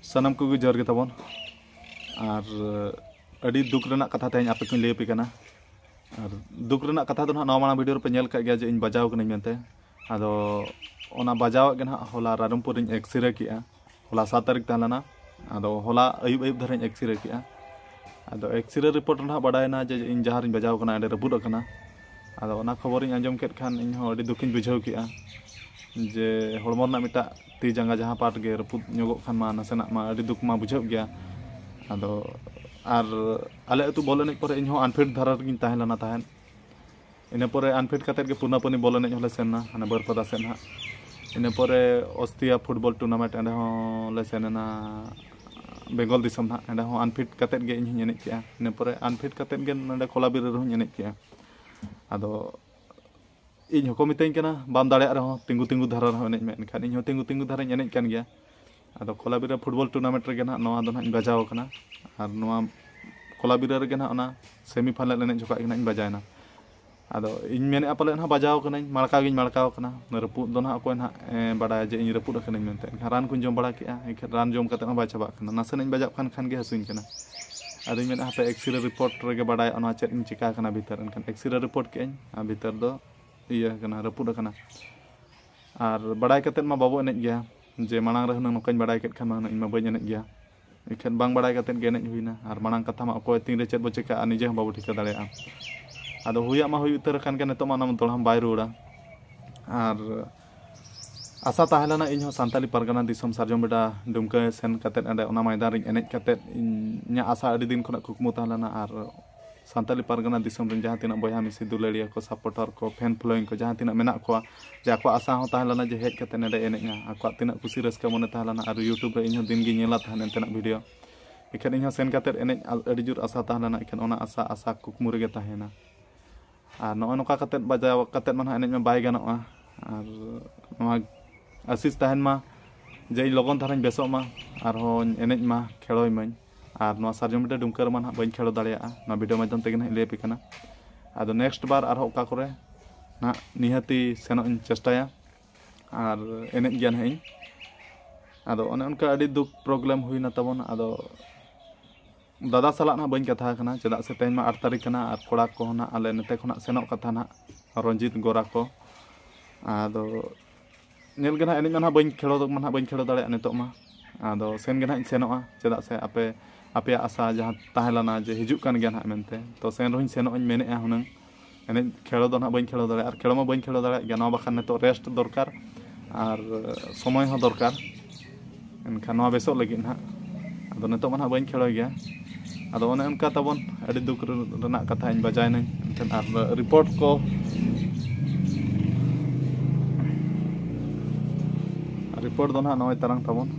Sanam ko jar ge tabon ar adi duk rena katha teh ape kun lay pe kana ar duk rena katha do na nawa video pe nyel ka gya je in bajaw kana mente ado ona bajaw ge na hola Rarampur in X-ray ki'a hola 7 tarik talana ado hola ayub dharain X-ray ki'a ado X-ray report na badai na je in jahar in bajaw kana ade rabud kana ado ona khobor in anjom ket khan in ho adi dukin bujhaw ki'a je hormon na mita ti janga jaha part ge rapud nyogok khan ma nasena ma adi duk ma bujhaw gya ado ar ale atu bol enej pore inho unfit dhara gin tahen lana tahen ine pore unfit katet ge puna puni bol enej hole sen na hane Barpada sen ha ine pore Ostia football tournament ande ho le sen na Bengal disam ha ande ho unfit katet ge in enej ki'a ine pore unfit katet ge nande Kolabir re hon enej ki'a ado ᱤᱧ ᱦᱚᱸᱠᱚ ᱢᱤᱛᱟᱹᱧ ᱠᱟᱱᱟ ᱵᱟᱢ ᱫᱟᱲᱮᱭᱟᱜ ᱨᱮᱦᱚᱸ ᱛᱤᱸᱜᱩ ᱫᱷᱟᱨᱟ ᱨᱮᱦᱚᱸ ᱮᱱᱮᱡ ᱢᱮ ᱮᱱᱠᱷᱟᱱ ᱤᱧ ᱦᱚᱸ ᱛᱤᱸᱜᱩ ᱫᱷᱟᱨᱟᱧ ᱮᱱᱮᱡ ᱠᱟᱱ ᱜᱮᱭᱟ ᱟᱫᱚ ᱠᱚᱞᱟᱵᱤᱨᱟ ᱯᱷᱩᱴᱵᱚᱞ ᱴᱩᱨᱱᱟᱢᱮᱱᱴ ᱨᱮᱜᱮ ᱱᱟᱦᱟᱜ ᱱᱚᱣᱟ ᱫᱚ ᱱᱟᱦᱟᱜ ᱤᱧ ᱵᱟᱡᱟᱣ ᱟᱠᱟᱱᱟ ᱟᱨ ᱱᱚᱣᱟ ᱠᱚᱞᱟᱵᱤᱨᱟ ᱨᱮᱜᱮ ᱱᱟᱦᱟᱜ ᱚᱱᱟ ᱥᱮᱢᱤ ᱯᱷᱟᱭᱱᱟᱞ ᱮᱱᱮᱡ ᱡᱚᱠᱷᱟᱡ ᱜᱮ ᱱᱟᱦᱟᱜ ᱤᱧ ᱵᱟᱡᱟᱭᱮᱱᱟ ᱟᱫᱚ ᱤᱧ ᱢᱮᱱᱮᱫᱼᱟ ᱯᱟᱞᱮ ᱱᱟᱦᱟᱜ ᱵᱟᱡᱟᱣ ᱠᱟᱹᱱᱟᱹᱧ ᱢᱟᱲᱠᱟᱣ ᱜᱤᱧ ᱢᱟᱲᱠᱟᱣ ᱟᱠᱟᱱᱟ ᱨᱟᱹᱯᱩᱫ ᱫᱚ ᱱᱟᱦᱟᱜ ᱚᱠᱚᱭ ᱱᱟᱦᱟᱜ ᱵᱟᱰᱟᱭᱟ ᱡᱮ ᱤᱧ ᱨᱟᱹᱯᱩᱫ ᱟᱠᱟᱱᱟᱹᱧ ᱢᱮᱱᱛᱮ ᱮᱱᱠᱷᱟᱱ ᱨᱟᱱ ᱠᱚᱧ ᱡᱚᱢ ᱵᱟᱲᱟ ᱠᱮᱜᱼᱟ ᱮᱱᱠᱷᱟᱱ ᱨᱟᱱ ᱡᱚᱢ ᱠᱟᱛᱮ ᱦᱚᱸ ᱵᱟᱭ ᱪᱟᱵᱟᱜ ᱠᱟᱱᱟ ᱱᱟᱥᱮᱱᱟᱜ ᱤᱧ ᱵᱟᱡᱟᱣ ᱠᱷᱟᱱ ᱜᱮ ᱦᱟᱹᱥᱩᱧ ᱠᱟᱱᱟ ᱟᱫᱚᱧ ᱢᱮᱱᱮᱫᱼᱟ ᱦᱟᱯᱮ X-ray ᱨᱤᱯᱳᱨᱴ ᱨᱮᱜᱮ ᱵᱟᱰᱟᱭ ᱚᱱᱟ ᱪᱮᱫ ᱤᱧ ᱪᱤᱠᱟ ᱟᱠᱟᱱᱟ ᱵᱷᱤᱛᱟᱹᱨ ᱮᱱᱠᱷᱟन X-ray ᱨᱤᱯᱳᱨᱴ ᱠᱮᱜᱼᱟᱹᱧ ᱟᱨ ᱵᱷᱤᱛᱟᱹᱨ ᱫᱚ iya kena rapud akana ar badai katet ma babu enej gya je manang re hunang nokañ badai ket khan ma bañ enej gya ikan bang badai katet ge enej huina ar manang katha ma okoy tin re chet bo cheka nije hon babu thika dareya ado huya ma huy utar kan ge neto ma nam dolham bai ruda ar asa tahelana inho Santali Pargana disom Sarjom Beda Dumka sen katet ande ona maidan ring enej katet inya asa adi din khona kukmu tahelana ar Santali Pargana disom rin jahan tina boyha misi dulariya ko supporter ko fan following ko jahan tina menak ko je ako asa ho tahelana je hej kate nede enejnya ako tina kusi raska mone tahelana ar YouTube re inho din gi nyela tahen enten video ikan inho sen kate enej adi jur asa tahelana ikan ona asa kukmu rege tahena ar no noka kate bajaw kate man enej ma bai ganoa ar noa asis tahen ma je logon tharany besok ma ar ho enej ma kheloy mañ আর নোয়া Sarjom Beda Dumka ᱨᱮ ᱢᱟ ᱱᱟᱦᱟᱜ ᱵᱟᱹᱧ ᱠᱷᱮᱞᱳ ᱫᱟᱲᱮᱭᱟᱜᱼᱟ ᱱᱚᱣᱟ video ᱢᱟᱫᱽᱫᱷᱚᱢ ᱛᱮᱜᱮ ᱱᱟᱦᱟᱜ ᱞᱟᱹᱭ ᱟᱯᱮ ᱠᱟᱱᱟ ᱟᱫᱚ ᱱᱮᱠᱥᱴ ᱵᱟᱨ ᱟᱨᱦᱚᱸ ᱚᱠᱟ ᱠᱚᱨᱮ ᱱᱟᱦᱟᱜ ᱱᱤᱦᱟᱹᱛᱤ ᱥᱮᱱᱚᱜ ᱤᱧ ᱪᱮᱥᱴᱟᱭᱟ ᱟᱨ ᱮᱱᱮᱡ ᱜᱮᱭᱟ ᱱᱟᱦᱟᱜ ᱤᱧ ᱟᱫᱚ ᱚᱱᱮ ᱚᱱᱠᱟ ᱟᱹᱰᱤ ᱫᱩᱠ ᱯᱨᱚᱵᱞᱮᱢ ᱦᱩᱭᱱᱟ ᱛᱟᱵᱚᱱ ᱟᱫᱚ ᱫᱟᱫᱟ ᱥᱟᱞᱟᱜ ᱱᱟᱦᱟᱜ ᱵᱟᱹᱧ ᱠᱟᱛᱷᱟ ᱟᱠᱟᱱᱟ ᱪᱮᱫᱟᱜ ᱥᱮ ᱛᱮᱦᱮᱧ ᱢᱟ 8 ᱛᱟᱹᱨᱤᱠᱷ ᱠᱟᱱᱟ ᱟᱨ ᱠᱚᱲᱟ ᱠᱚ ᱱᱟᱦᱟᱜ ᱟᱞᱮ ᱱᱚᱛᱮ ᱠᱷᱚᱱᱟᱜ ᱥᱮᱱᱚᱜ ᱠᱟᱛᱷᱟ ᱱᱟᱦᱟᱜ ᱨᱚᱧᱡᱤᱛ ᱜᱳᱨᱟ ᱠᱚ ᱟᱫᱚ ᱧᱮᱞ ᱜᱮ ᱱᱟᱦᱟᱜ ᱮᱱᱮᱡ ᱢᱟ ᱱᱟᱦᱟᱜ ᱵᱟᱹᱧ ᱠᱷᱮᱞᱳ ᱫᱟᱲᱮᱭᱟᱜᱼᱟ ᱱᱤᱛᱚᱜ ᱢᱟ ᱟᱫᱚ ᱥᱮᱱ ᱜᱮ ᱱᱟᱦᱟᱜ ᱤᱧ ᱥᱮᱱᱚᱜᱼᱟ ᱪᱮᱫᱟᱜ ᱥᱮ apeya asa jahan tahelana je hijuk kan gyan ha mente to sen rohin seno in mene hunang ene khelo do na bañ khelo dare ar khelo ma bañ khelo dare gano bakhan ne to rest dorkar ar somoy ho dorkar enkhan no besok lagi na ado neto man ha bañ khelo gya ado one onka tabon adi duk renak katha in bajai nañ enten ar report ko report do na noy tarang tabon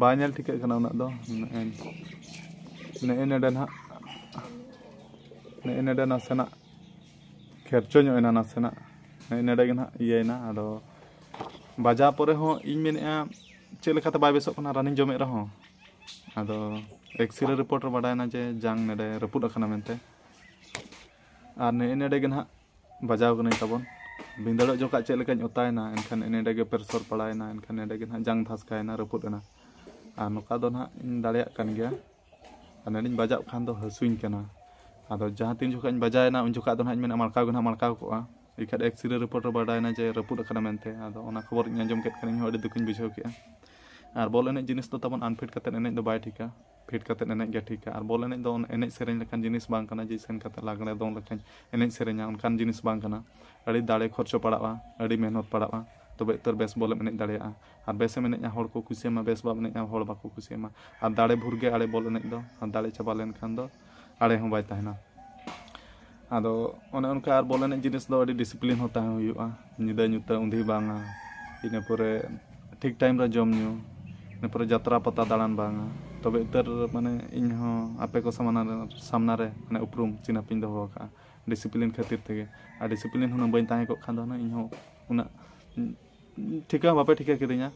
banyak tiket kena unak do ne dan hak ne dan nasena khercho nyo ena nasena ne dan hak iya na ado baja pore ho ᱤᱧ ᱢᱮᱱᱮᱜᱼᱟ ᱪᱮᱫ ᱞᱮᱠᱟᱛᱮ ᱵᱟᱭ ᱵᱮᱥᱚᱜ ᱠᱟᱱᱟ ᱨᱟᱱᱤᱧ ᱡᱚᱢᱮᱫ ᱨᱮᱦᱚᱸ ᱟᱫᱚ X-ray ᱨᱤᱯᱳᱨᱴ ᱨᱮ ᱵᱟᱰᱟᱭᱱᱟ ᱡᱮ ᱡᱟᱝ ᱱᱮᱰᱮ ᱨᱟᱹᱯᱩᱫ ᱟᱠᱟᱱᱟ ᱢᱮᱱᱛᱮ ᱟᱨ ᱱᱮᱰᱮ ᱜᱮ ᱱᱟᱦᱟᱜ ᱵᱟᱡᱟᱣ ᱠᱟᱹᱱᱟᱹᱧ ᱛᱟᱵᱚᱱ ᱵᱤᱸᱫᱟᱹᱲᱚᱜ ᱡᱚᱠᱷᱟᱡ ᱪᱮᱫ ᱞᱮᱠᱟᱧ ᱚᱛᱟᱭᱱᱟ ᱮᱱᱠᱷᱟन ᱱᱮᱰᱮ ᱜᱮ ᱯᱮᱨᱥᱚᱨ ᱯᱟᱲᱟᱭᱱᱟ ᱮᱱᱠᱷᱟन ᱱᱮᱰᱮ ᱜᱮ ᱱᱟᱦᱟᱜ ᱡᱟᱝ ᱫᱷᱟᱥᱠᱟᱭᱱᱟ ᱨᱟᱹᱯᱩᱫ ᱮᱱᱟ আর নকা ᱫᱚ ᱱᱟᱦᱟᱜ ᱤᱧ ᱫᱟᱲᱮᱭᱟᱜ ᱠᱟᱱ ᱜᱮᱭᱟ ᱟᱨ ᱱᱮᱰᱮᱧ ᱵᱟᱡᱟᱣ ᱠᱷᱟᱱ ᱫᱚ ᱦᱟᱹᱥᱩᱧ ᱠᱟᱱᱟ ᱟᱫᱚ ᱡᱟᱦᱟᱸ ᱛᱤᱱ ᱡᱚᱠᱷᱟᱡ ᱤᱧ ᱵᱟᱡᱟᱭᱱᱟ ᱩᱱ ᱡᱚᱠᱷᱟᱡ ᱫᱚ ᱱᱟᱦᱟᱜ ᱤᱧ ᱢᱮᱱᱟ ᱢᱟᱲᱠᱟᱣ ᱜᱮ ᱱᱟᱦᱟᱜ ᱢᱟᱲᱠᱟᱣ ᱠᱚᱜᱼᱟ ᱮᱠᱷᱟᱱ X-ray ᱨᱤᱯᱳᱨᱴ ᱨᱮ ᱵᱟᱰᱟᱭᱱᱟ ᱡᱮ ᱨᱟᱹᱯᱩᱫ ᱟᱠᱟᱱᱟ ᱢᱮᱱᱛᱮ ᱟᱫᱚ ᱚᱱᱟ ᱠᱷᱚᱵᱚᱨ ᱤᱧ ᱟᱸᱡᱚᱢ ᱠᱮᱫ ᱠᱷᱟᱱ ᱤᱧ ᱦᱚᱸ ᱟᱹᱰᱤ ᱫᱩᱠᱤᱧ ᱵᱩᱡᱷᱟᱹᱣ ᱠᱮᱜᱼᱟ আর বল এনে জিনিস তো তখন আনফিট কাতে এনে তো বাই ঠিকা ফিট কাতে এনে গে ঠিকা আর বল এনে দো এনে সেরেñ লেখান জিনিস বাং কানা যে সেন কাতে লাগনে দং লেখান এনে সেরেña অনকান জিনিস বাং কানা আড়ি দাড়ে খরচো পাড়াবা আড়ি মেহনত পাড়াবা তবে তোর বেশ বলে এনে দাড়িয়া আর বেশে এনে হড় কো কুসিয়ামা বেশ বাব এনে হড় বাকো কুসিয়ামা আর দাড়ে ভুরগে আড়ে বল এনে দো আর দাড়ে চাবা লেন খান দো আড়ে হম বাই তাহেনা ᱟᱫᱚ ᱚᱱᱮ ᱚᱱᱠᱟ ᱟᱨ ᱵᱚᱞ ᱮᱱᱮᱡ ᱡᱤᱱᱤᱥ ᱫᱚ ᱟᱹᱰᱤ ᱰᱤᱥᱤᱯᱞᱤᱱ ᱦᱚᱸ ᱛᱟᱦᱮᱸ ᱦᱩᱭᱩᱜᱼᱟ ᱧᱤᱫᱟᱹ ᱧᱩᱛᱟᱹ ᱩᱸᱫᱷᱤ ᱵᱟᱝᱟ ᱤᱱᱟᱹ ᱯᱚᱨᱮ ᱴᱷᱤᱠ ᱴᱟᱭᱤᱢ ᱨᱮ ᱡᱚᱢ ᱧᱩ ᱤᱱᱟᱹ ᱯᱚᱨᱮ ᱡᱟᱛᱨᱟ ᱯᱟᱛᱟ ᱫᱟᱬᱟᱱ ᱵᱟᱝᱟ ᱛᱚᱵᱮ ᱩᱛᱟᱹᱨ ᱢᱟᱱᱮ ᱤᱧ ᱦᱚᱸ ᱟᱯᱮ ᱠᱚ ᱥᱟᱢᱱᱟ ᱨᱮ ᱢᱟᱱᱮ ᱩᱯᱨᱩᱢ ᱪᱤᱱᱦᱟᱹᱯᱤᱧ ᱫᱚᱦᱚ ᱟᱠᱟᱜᱼᱟ ᱰᱤᱥᱤᱯᱞᱤᱱ ᱠᱷᱟᱹᱛᱤᱨ ᱛᱮᱜᱮ ᱟᱨ ᱰᱤᱥᱤᱯᱞᱤᱱ ᱦᱩᱱᱟᱹᱝ ᱵᱟᱹᱧ ᱛᱟᱦᱮᱸ ᱠᱚᱜ ᱠᱷᱟᱱ ᱫᱚ ᱤᱧ ᱦᱚᱸ ᱩᱱᱟᱹᱜ ᱴᱷᱤᱠᱟ ᱵᱟᱯᱮ ᱴᱷᱤᱠᱟ ᱠᱤᱫᱤᱧᱟ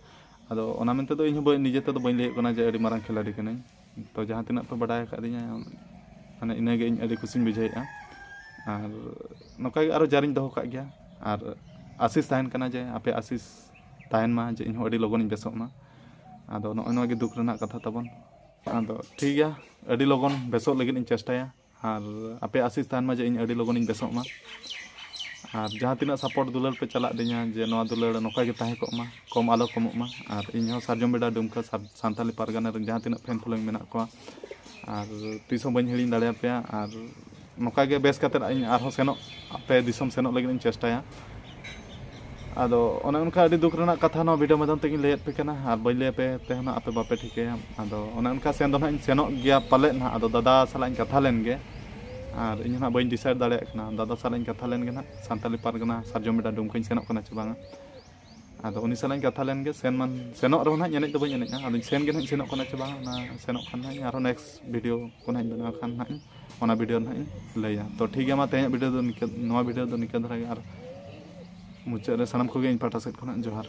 ᱟᱫᱚ ᱚᱱᱟ ᱢᱮᱱᱛᱮ ᱫᱚ ᱤᱧ ᱦᱚᱸ ᱱᱤᱡᱮ ᱛᱮᱫᱚ ᱵᱟᱹᱧ ᱞᱟᱹᱭᱚᱜ ᱠᱟᱱᱟ ᱡᱮ ᱟᱹᱰᱤ ᱢᱟᱨᱟᱝ ᱠᱷᱤᱞᱟᱲᱤ ᱠᱟᱹᱱᱟᱹᱧ ᱛᱚ ᱡᱟᱦᱟᱸ ᱛᱤᱱᱟᱹᱜ ᱯᱮ ᱵᱟᱰᱟᱭ ᱟᱠᱟᱫᱤᱧᱟ ᱢᱟᱱᱮ ᱤᱱᱟᱹᱜᱮ ᱤᱧ ᱟᱹᱰᱤ ᱠᱩᱥᱤᱧ ᱵᱩᱡᱷᱟᱹᱣᱮᱜᱼᱟ ᱟᱨ ᱱᱚᱝᱠᱟ ᱜᱮ ᱟᱨᱚ ᱡᱟᱨᱤᱧ ᱫᱚᱦᱚ ᱠᱟᱜ ᱜᱮᱭᱟ ᱟᱨ ᱟᱥᱤᱥ ᱛᱟᱦᱮᱱ ᱠᱟᱱᱟ ᱡᱮ ᱟᱯᱮ ᱟᱥᱤᱥ तायन मा जे इनहो अडी लगन बेसोग मा आदो नॉय गे दुख रना कथा तबन आदो ठीक गया अडी लगन बेसोग लगिन इन चेष्टाया और आपे आशीष तायन मा जे इन अडी लगन इन बेसोग मा और जहाँ तीना सपोर्ट दुलार पे चला दिया जे नवा दुलार नौका गे ताहे कोमा कम आलो कमोग मा और इनहो सारजम बेड़ा दुमका सानताली पारगाना रे जहाँ तीना फैन फॉलोइंग मेना को और तीसो बन हिड़ी दाड़े पे और नौका गे बेस कते इन आरो सेनो पे दिसम सेनो लगिन इन चेष्टाया आदो ओने उनका अडी दुख रना कथा नो वीडियो माध्यम तेगिन लेत पे कना और बई ले पे तेहना आपे बापे ठिकेया आदो ओने उनका सेन दो ना इन सेनो गया पाले ना आदो दादा साला इन कथा लेन गे और इन ना बई डिसाइड दाड़े कना दादा साला इन कथा लेन गे ना सानताली पारगाना सारजम बेड़ा दुमका इन सेनो कना चे बांगा आदो उनी साला इन कथा लेन गे सेन मान सेनो रो ना एने दो बई एने आदो सेन गे ना सेनो कना चे बांगा ना सेनो खान ना आरो नेक्स्ट वीडियो को ना बना खान ना ओना वीडियो ना लैया तो ठीक गया मा तेया वीडियो दो निके नवा वीडियो दो निके धरा और मुझे सामान को पाटा सेट जोहार।